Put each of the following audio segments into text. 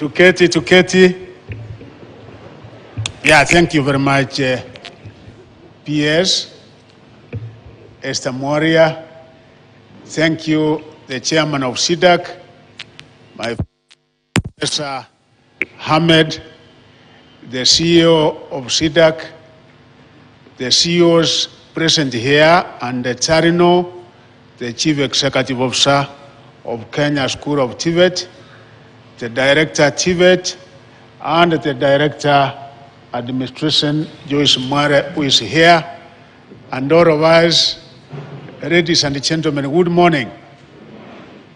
To Katie. Yeah, thank you very much, PS, Esther Moria. Thank you, the chairman of SEDAK, my Professor Ahmed, the CEO of SEDAK, the CEOs present here, and Tarino, the Chief Executive Officer of Kenya School of TVET, the Director TVET, and the Director Administration, Joyce Mware, who is here, and all of us, ladies and gentlemen, good morning.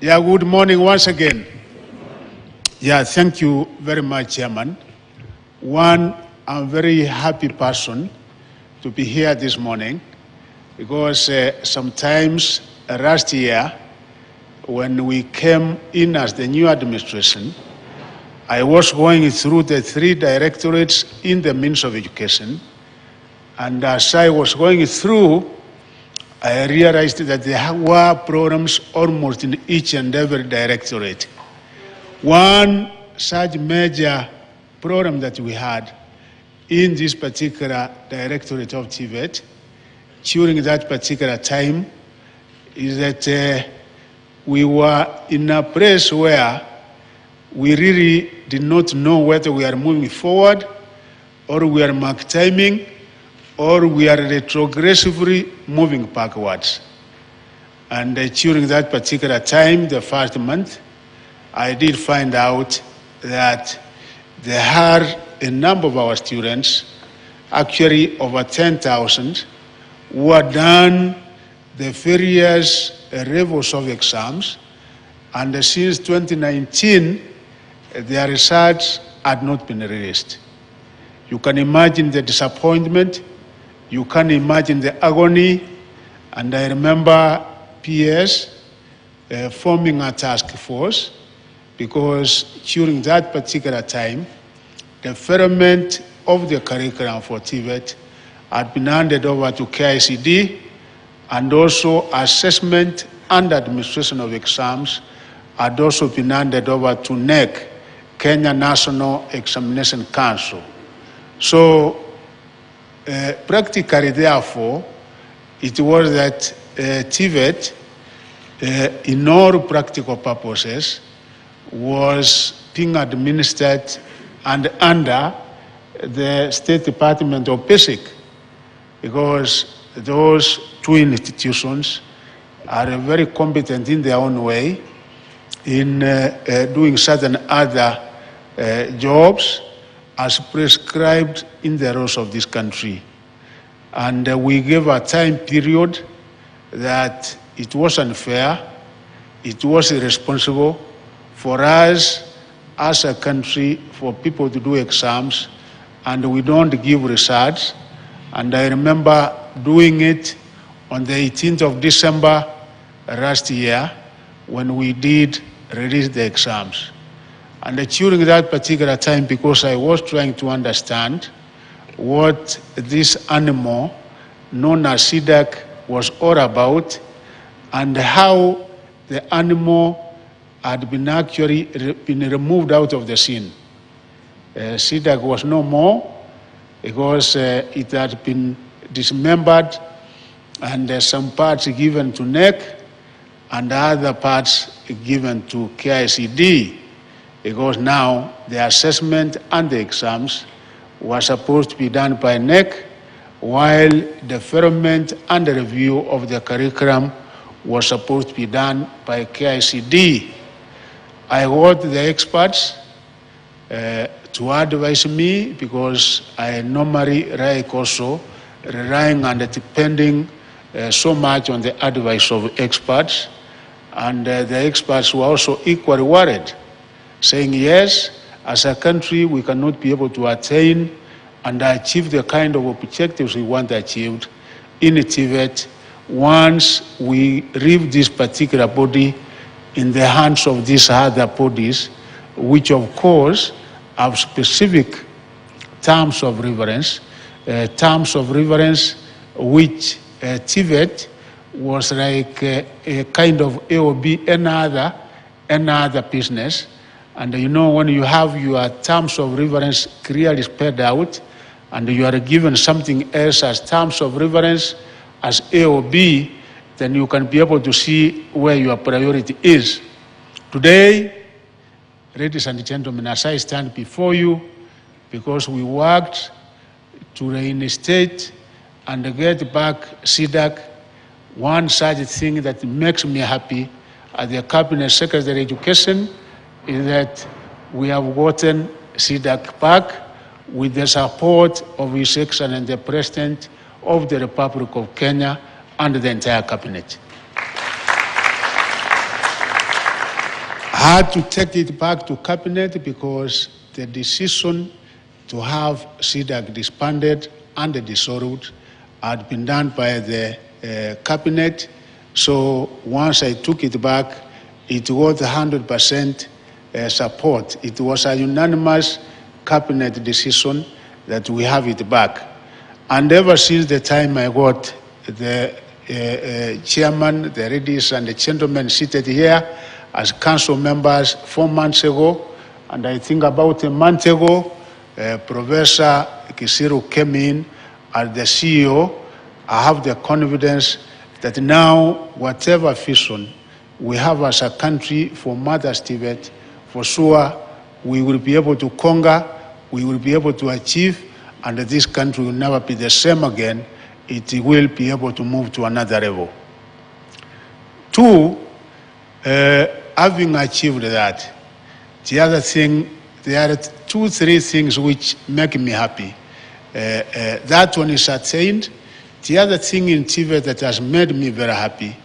Yeah, good morning once again. Yeah, thank you very much, Chairman. One, I'm a very happy person to be here this morning because sometimes last year, when we came in as the new administration, I was going through the 3 directorates in the Ministry of Education, and as I was going through, I realized that there were problems almost in each and every directorate. One such major problem that we had in this particular directorate of TVET during that particular time is that we were in a place where we really did not know whether we are moving forward or we are mark timing or we are retrogressively moving backwards. And during that particular time, the first month, I did find out that there are a number of our students, actually over 10,000, who had done the various levels of exams, and since 2019, their results had not been released. You can imagine the disappointment, you can imagine the agony, and I remember PS forming a task force because during that particular time, the development of the curriculum for TVET had been handed over to KICD, and also assessment and administration of exams had also been handed over to NEC, Kenya National Examination Council. So practically, therefore, it was that TVET, in all practical purposes, was being administered and under the State Department of Basic, because those 2 institutions are very competent in their own way in doing certain other jobs as prescribed in the laws of this country. And we gave a time period that it was unfair, it was irresponsible for us as a country for people to do exams and we don't give results. And I remember doing it on the 18th of December last year when we did release the exams. And during that particular time, because I was trying to understand what this animal known as SEDAK was all about and how the animal had been actually been removed out of the scene. SEDAK was no more because it had been dismembered and some parts given to NEC and other parts given to KICD, because now the assessment and the exams were supposed to be done by NEC, while the development and the review of the curriculum was supposed to be done by KICD. I want the experts to advise me, because I normally like also relying and depending so much on the advice of experts, and the experts were also equally worried, saying yes, as a country we cannot be able to attain and achieve the kind of objectives we want achieved in TVET once we leave this particular body in the hands of these other bodies, which of course have specific terms of reference which TVET was like a kind of AOB, any other business, And you know, when you have your terms of reference clearly spelled out, and you are given something else as terms of reference as A or B, then you can be able to see where your priority is. Today, ladies and gentlemen, as I stand before you, because we worked to reinstate and get back SEDAK, one such thing that makes me happy as the Cabinet Secretary of Education is that we have gotten SEDAK back with the support of His Excellency the President of the Republic of Kenya and the entire Cabinet. I had to take it back to Cabinet because the decision to have SEDAK disbanded and dissolved had been done by the Cabinet. So once I took it back, it was 100% support. It was a unanimous Cabinet decision that we have it back. And ever since the time I got the chairman, the ladies and the gentlemen seated here as council members 4 months ago, and I think about a month ago, Professor Kisiru came in as the CEO. I have the confidence that now, whatever vision we have as a country for Mother's TVET, for sure we will be able to conquer, we will be able to achieve, and this country will never be the same again. It will be able to move to another level. Two, having achieved that, the other thing, there are 2-3 things which make me happy. That one is attained. The other thing in TVET that has made me very happy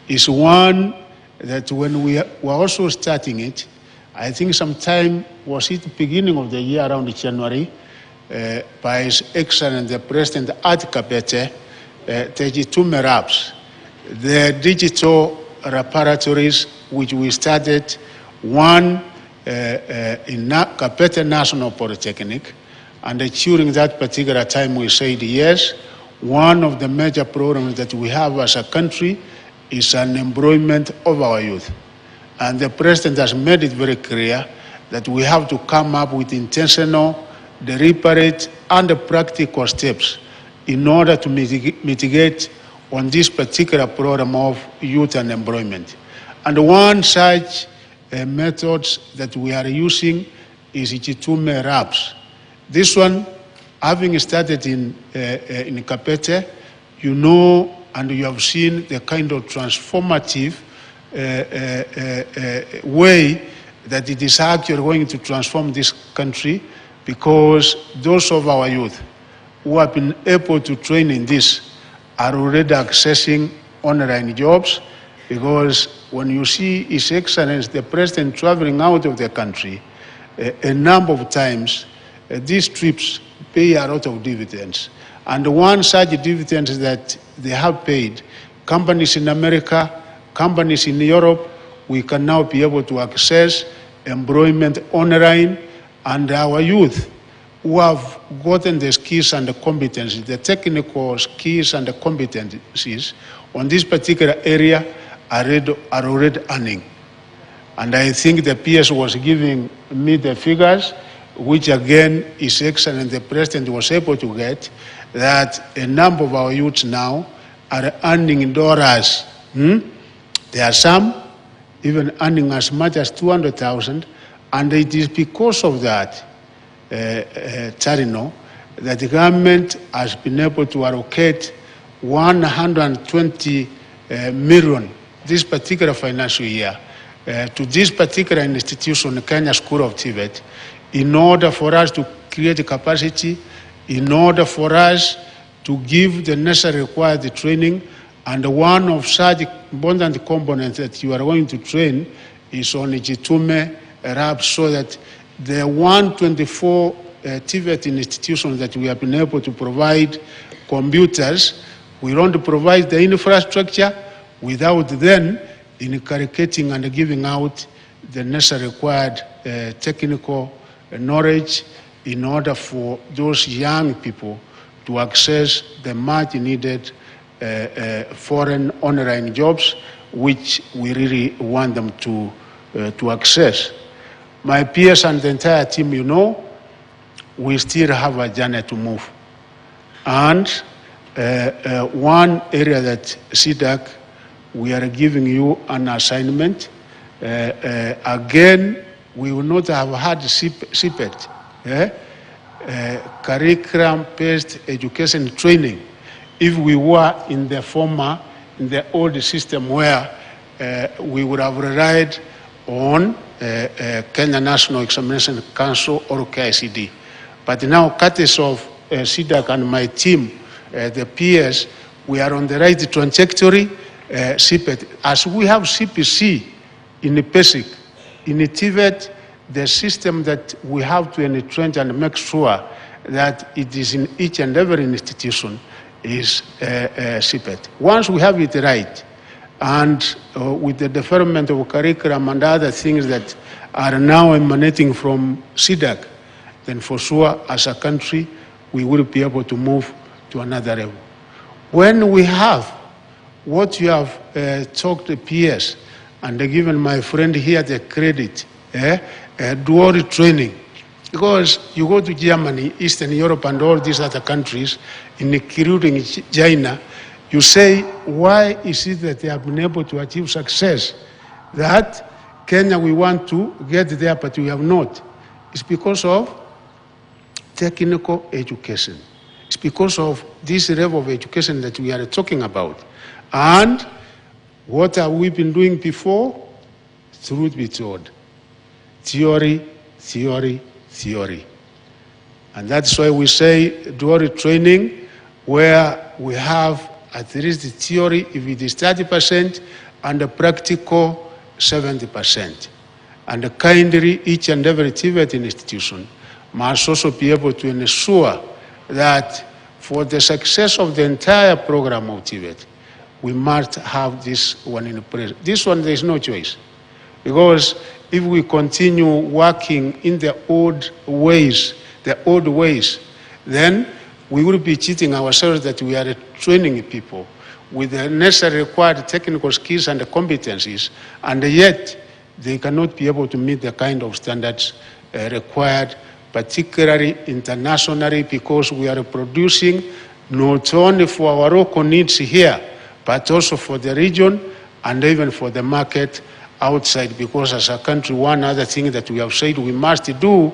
is one that when we were also starting it, I think sometime, was it the beginning of the year around January, by His Excellency the President at Kapete, Tejitume Labs, the digital laboratories which we started, one in Kapete National Polytechnic, and during that particular time we said yes, one of the major programs that we have as a country is an employment of our youth. And the President has made it very clear that we have to come up with intentional, deliberate, and practical steps in order to mitigate on this particular program of youth and employment. And one such methods that we are using is Jitume Labs. This one, having started in Kapete, you know, and you have seen the kind of transformative way that it is actually going to transform this country, because those of our youth who have been able to train in this are already accessing online jobs, because when you see His Excellency the President traveling out of the country a number of times, these trips pay a lot of dividends. And one such dividend that they have paid, companies in America, companies in Europe, we can now be able to access employment online, and our youth who have gotten the skills and the competencies, the technical skills and the competencies on this particular area are already earning. And I think the PS was giving me the figures, which again His Excellency the President was able to get, that a number of our youths now are earning in dollars. There are some even earning as much as 200,000, and it is because of that, Tarino, that the government has been able to allocate 120 million this particular financial year to this particular institution, Kenya School of TVET, in order for us to create capacity, in order for us to give the necessary required training. And one of such important components that you are going to train is on Jitume Labs, so that the 124 TVET institutions that we have been able to provide computers, we don't provide the infrastructure without then inculcating and giving out the necessary required technical knowledge in order for those young people to access the much needed foreign online jobs, which we really want them to access. My peers and the entire team, you know, we still have a journey to move. And one area that SEDAK, we are giving you an assignment. Again, we will not have had CPET, curriculum-based education training, if we were in the old system where we would have relied on Kenya National Examination Council or KICD. But now, courtesy of SEDAK and my team, the peers, we are on the right trajectory. CPET, as we have CPC in the basic, in the TVET, the system that we have to entrench and make sure that it is in each and every institution is CPET. Once we have it right, and with the development of curriculum and other things that are now emanating from SEDAK, then for sure, as a country, we will be able to move to another level. When we have what you have talked to peers, and given my friend here the credit, dual training, because you go to Germany, Eastern Europe, and all these other countries, including China, you say, why is it that they have been able to achieve success? That Kenya, we want to get there, but we have not. It's because of technical education. It's because of this level of education that we are talking about. And what have we been doing before? Truth be told, theory, theory, theory. And that's why we say dual training, where we have at least the theory, if it is 30%, and the practical 70%. And kindly, each and every TVET institution must also be able to ensure that for the success of the entire program of TVET, we must have this one in place. This one, there is no choice. Because if we continue working in the old ways, then we will be cheating ourselves that we are training people with the necessary required technical skills and competencies, and yet they cannot be able to meet the kind of standards required, particularly internationally, because we are producing not only for our local needs here, but also for the region and even for the market outside, because as a country, one other thing that we have said we must do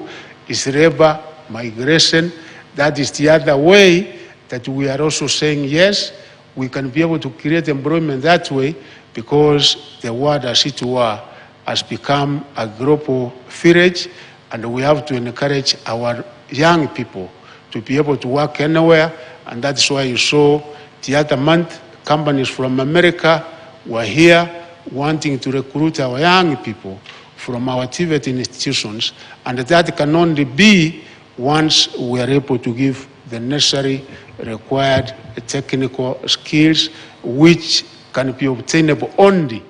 is labor migration. That is the other way that we are also saying, yes, we can be able to create employment that way, because the world, as it were, has become a global village, and we have to encourage our young people to be able to work anywhere. And that's why you saw the other month, companies from America were here wanting to recruit our young people from our TVET institutions, and that can only be once we are able to give the necessary required technical skills, which can be obtainable only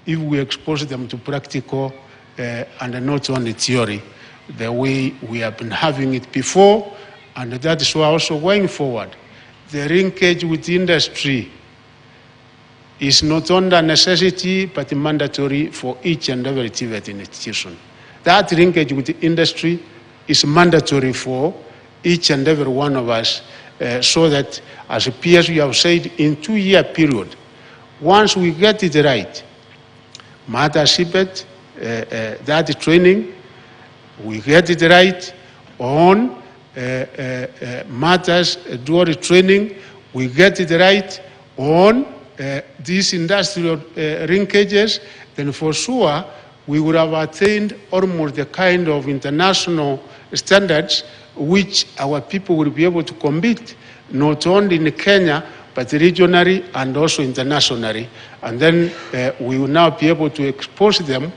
if we expose them to practical and not only theory, the way we have been having it before. And that is why also going forward, the linkage with industry is not only a necessity, but mandatory for each and every TVET institution. That linkage with the industry is mandatory for each and every one of us, so that, as peers, we have said, in 2-year period, once we get it right, matter CPET, that training, we get it right on matters dual training, we get it right on these industrial linkages, then for sure we would have attained almost the kind of international standards which our people will be able to compete, not only in Kenya, but regionally and also internationally. And then we will now be able to expose them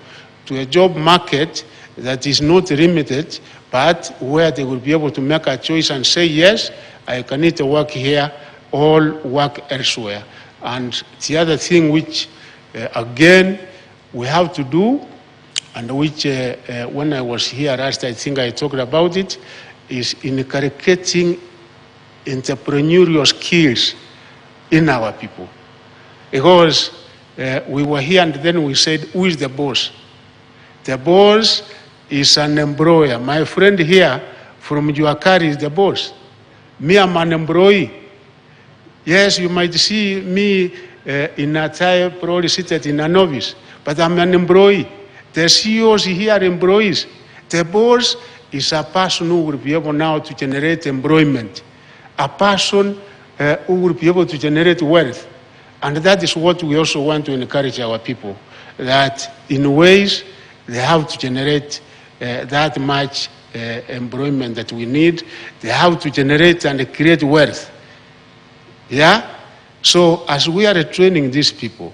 to a job market that is not limited, but where they will be able to make a choice and say, yes, I can either work here or work elsewhere. And the other thing which, again, we have to do, and which when I was here last, I think I talked about it, is inculcating entrepreneurial skills in our people. Because we were here and then we said, who is the boss? The boss is an employer. My friend here from Juakari is the boss. Me, I'm an employee. Yes, you might see me in a tie, probably seated in an office, but I'm an employee. The CEOs here are employees. The boss is a person who will be able now to generate employment, a person who will be able to generate wealth. And that is what we also want to encourage our people, that in ways they have to generate that much employment that we need. They have to generate and create wealth. Yeah? So as we are training these people,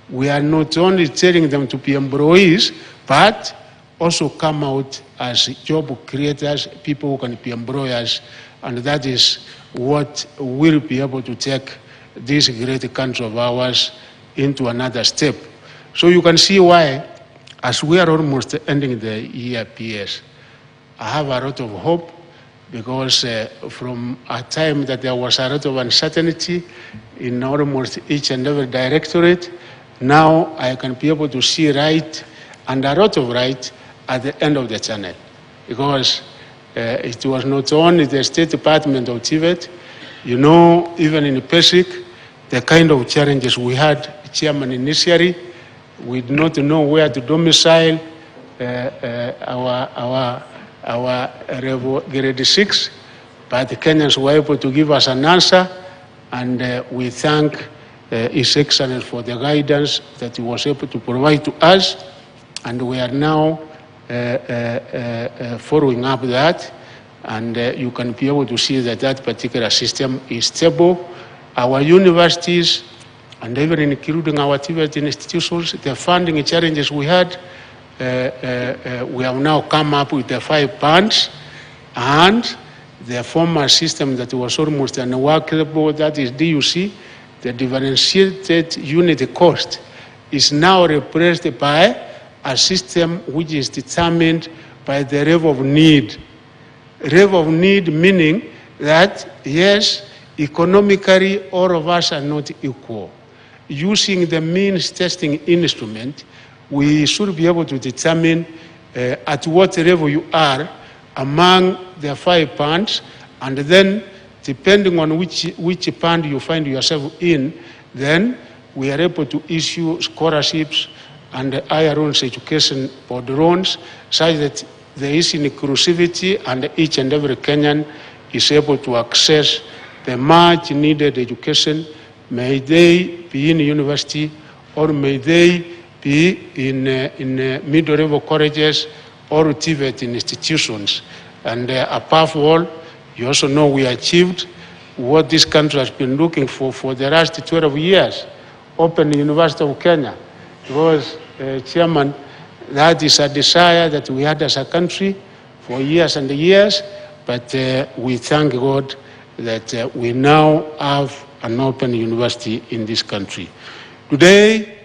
we are not only telling them to be employees, but also come out as job creators, people who can be employers, and that is what will be able to take this great country of ours into another step. So you can see why, as we are almost ending the year PS, I have a lot of hope, because from a time that there was a lot of uncertainty in almost each and every directorate, now I can be able to see right and a lot of right at the end of the channel. Because it was not only the State Department of TVET, you know, even in PESIC, the kind of challenges we had, Chairman, initially, we did not know where to domicile our grade 6, but the Kenyans were able to give us an answer, and we thank His Excellency for the guidance that he was able to provide to us, and we are now following up that, and you can be able to see that that particular system is stable. Our universities, and even including our TVET institutions, the funding challenges we had, we have now come up with the 5 bands, and the former system that was almost unworkable, that is DUC, the differentiated unit cost, is now replaced by a system which is determined by the level of need. Level of need meaning that, yes, economically all of us are not equal. Using the means testing instrument, we should be able to determine at what level you are among the 5 bands, and then depending on which band you find yourself in, then we are able to issue scholarships and higher loans, education board loans, such that there is inclusivity and each and every Kenyan is able to access the much needed education, may they be in university or may they be in middle level colleges or TVET institutions. And above all, you also know we achieved what this country has been looking for the last 12 years, Open University of Kenya. Because, Chairman, that is a desire that we had as a country for years and years, but we thank God that we now have an open university in this country. Today,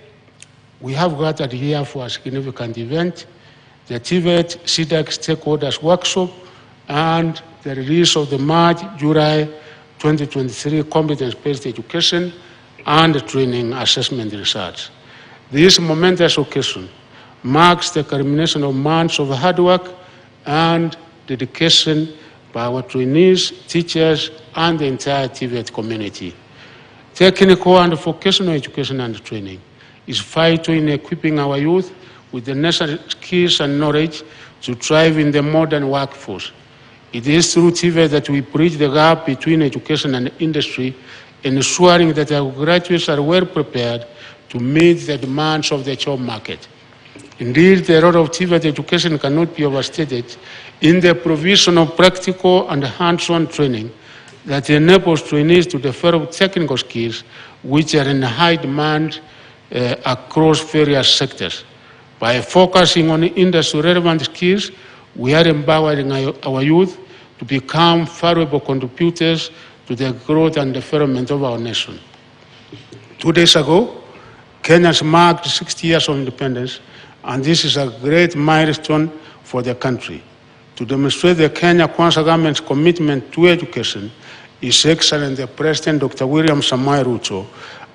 we have gathered here for a significant event, the TVET SEDAK Stakeholders Workshop and the release of the March-July 2023 Competence-Based Education and Training Assessment Results. This momentous occasion marks the culmination of months of hard work and dedication by our trainees, teachers, and the entire TVET community. Technical and vocational education and training is vital in equipping our youth with the necessary skills and knowledge to thrive in the modern workforce. It is through TVET that we bridge the gap between education and industry, ensuring that our graduates are well prepared to meet the demands of the job market. Indeed, the role of TVET education cannot be overstated in the provision of practical and hands-on training that enables trainees to develop technical skills which are in high demand across various sectors. By focusing on industry-relevant skills, we are empowering our youth to become valuable contributors to the growth and development of our nation. 2 days ago, Kenya marked 60 years of independence, and this is a great milestone for the country. To demonstrate the Kenya Kwanza government's commitment to education, His Excellency the President Dr. William Samoei Ruto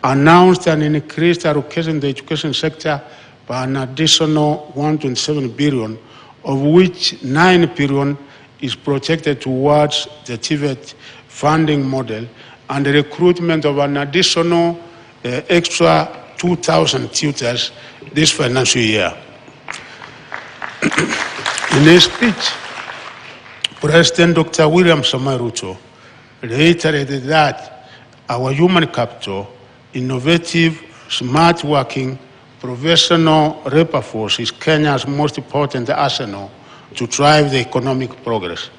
announced an increased allocation in the education sector by an additional 127 billion of which 9 billion is projected towards the TVET funding model and the recruitment of an additional extra 2,000 tutors this financial year. In his speech, President Dr. William Samoei Ruto reiterated that our human capital, innovative, smart working, professional labor force is Kenya's most important arsenal to drive the economic progress.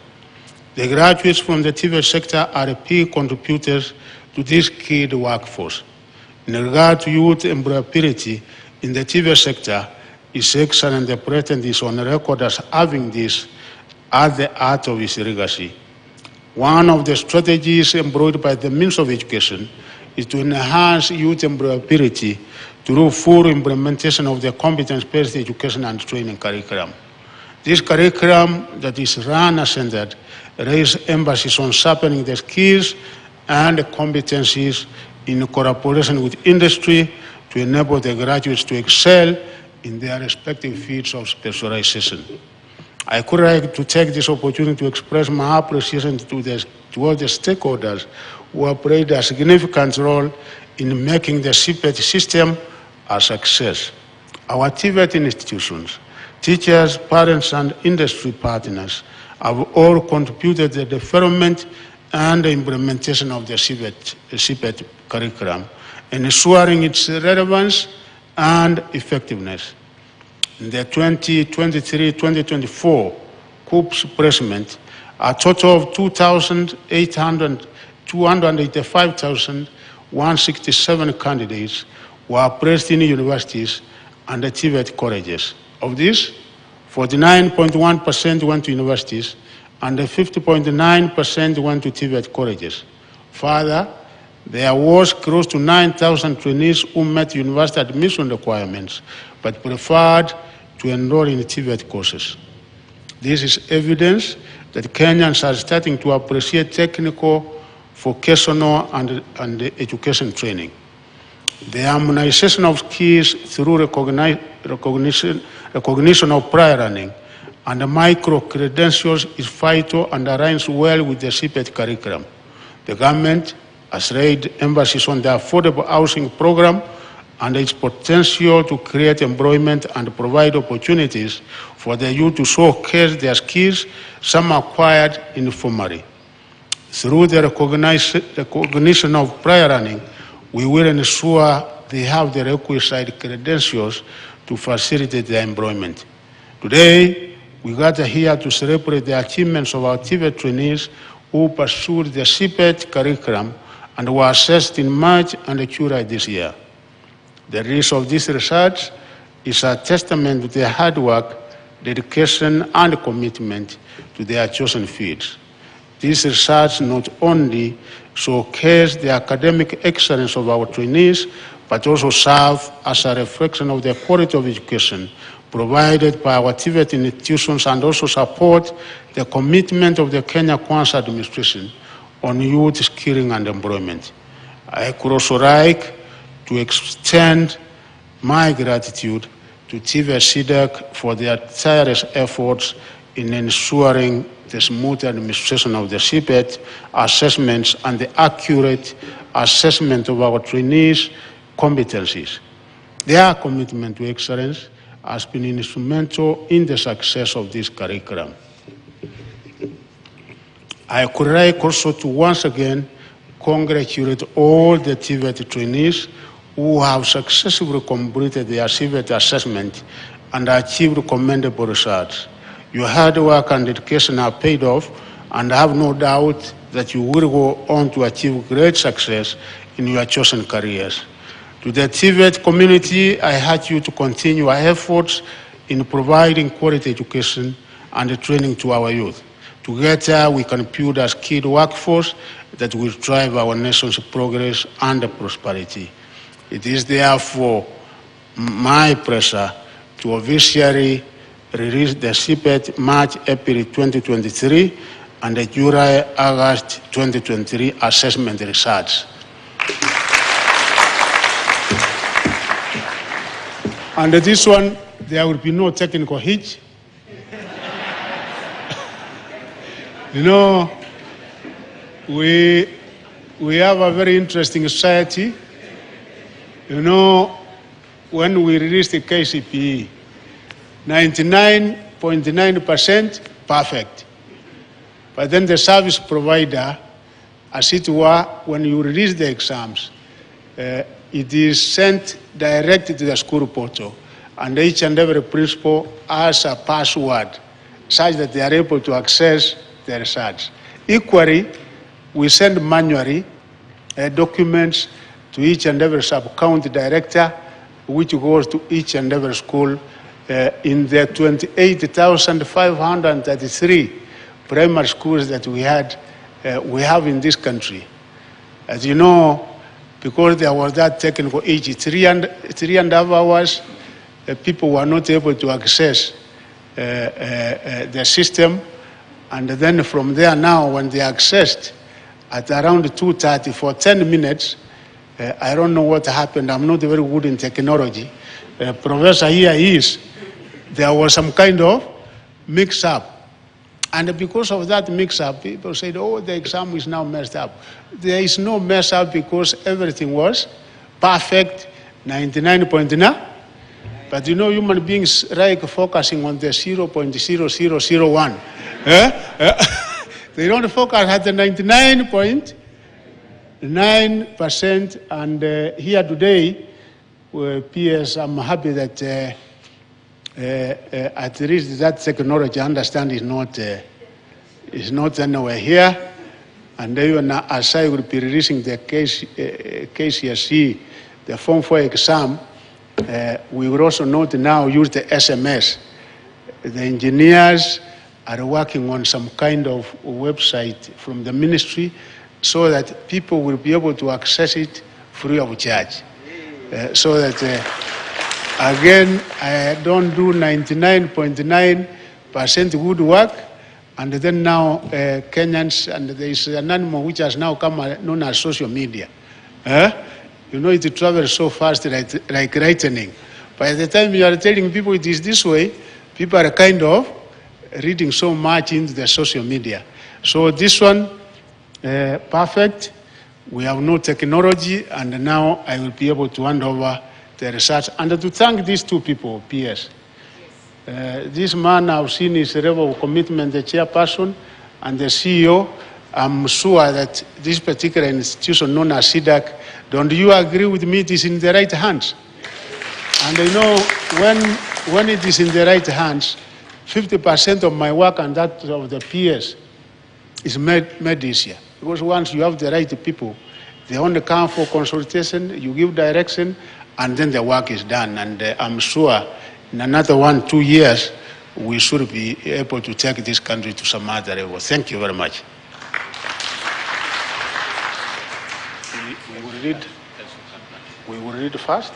The graduates from the TVET sector are key contributors to this skilled workforce. In regard to youth employability in the TVET sector, His Excellency the President is on record as having this at the heart of his legacy. One of the strategies employed by the Ministry of Education is to enhance youth employability through full implementation of the competence-based education and training curriculum. This curriculum that is learner-centered raises emphasis on sharpening the skills and competencies in collaboration with industry to enable the graduates to excel in their respective fields of specialization. I could like to take this opportunity to express my appreciation to all the stakeholders who have played a significant role in making the CPET system a success. Our TVET institutions, teachers, parents, and industry partners have all contributed to the development and the implementation of the CPET curriculum, ensuring its relevance and effectiveness. In the 2023-2024 COOPS placement, a total of 285,167 candidates were placed in universities and the TVET colleges. Of this, 49.1% went to universities and 50.9% went to TVET colleges. Further, there was close to 9,000 trainees who met university admission requirements but preferred to enroll in TVET courses. This is evidence that Kenyans are starting to appreciate technical, vocational, and education training. The harmonization of skills through recognition of prior learning and the micro-credentials is vital and aligns well with the CPET curriculum. The government has laid emphasis on the affordable housing program and its potential to create employment and provide opportunities for the youth to showcase their skills, some acquired informally. Through the recognition of prior learning, we will ensure they have the requisite credentials to facilitate their employment. Today, we gather here to celebrate the achievements of our TVET trainees who pursued the CPET curriculum and were assessed in March and July this year. The result of this research is a testament to their hard work, dedication, and commitment to their chosen fields. This research not only showcases the academic excellence of our trainees, but also serves as a reflection of the quality of education provided by our TVET institutions and also support the commitment of the Kenya Kwanza administration on youth skilling and employment. I could also like to extend my gratitude to TVET SEDAK for their tireless efforts in ensuring the smooth administration of the CPET assessments and the accurate assessment of our trainees' competencies. Their commitment to excellence has been instrumental in the success of this curriculum. I could like also to once again congratulate all the TVET trainees who have successfully completed their CPET assessment and achieved commendable results. Your hard work and dedication are paid off, and I have no doubt that you will go on to achieve great success in your chosen careers. To the TVET community, I urge you to continue our efforts in providing quality education and training to our youth. Together, we can build a skilled workforce that will drive our nation's progress and prosperity. It is therefore my pleasure to officially release the CPET March-April 2023 and the July-August 2023 assessment results. And this one, there will be no technical hitch. You know, we have a very interesting society. You know, when we released the KCPE, 99.9% perfect. But then the service provider, as it were, when you release the exams, it is sent directly to the school portal, and each and every principal has a password such that they are able to access the results. Equally, we send manually documents to each and every sub-county director, which goes to each and every school in the 28,533 primary schools that we have in this country. As you know, because there was that technical age, 3.5 hours, people were not able to access the system. And then from there now, when they accessed at around 2:30 for 10 minutes, I don't know what happened. I'm not very good in technology. Professor here is, there was some kind of mix-up. And because of that mix-up, people said, oh, the exam is now messed up. There is no mess-up because everything was perfect, 99.9. But you know, human beings like focusing on the 0.0001. They don't focus at the 99.9%. And here today, PS, I'm happy that at least that technology, I understand, is not anywhere here. And even as I will be releasing the KCSE, the Form 4 exam, we will also not now use the SMS. The engineers are working on some kind of website from the ministry so that people will be able to access it free of charge. So that, again, I don't do 99.9% good work, and then now Kenyans, and there is an animal which has now come known as social media. You know, it travels so fast like lightning. By the time you are telling people it is this way, people are kind of reading so much into the social media. So this one, perfect. We have no technology, and now I will be able to hand over the research. And to thank these two people, PS. This man I've seen his level of commitment, the chairperson and the CEO. I'm sure that this particular institution known as SEDAK, don't you agree with me, it is in the right hands? And you know, when it is in the right hands, 50% of my work and that of the PS is made easier. Because once you have the right people, they only come for consultation, you give direction, and then the work is done. And I'm sure in another 1-2 years, we should be able to take this country to some other level. Thank you very much. We will read first.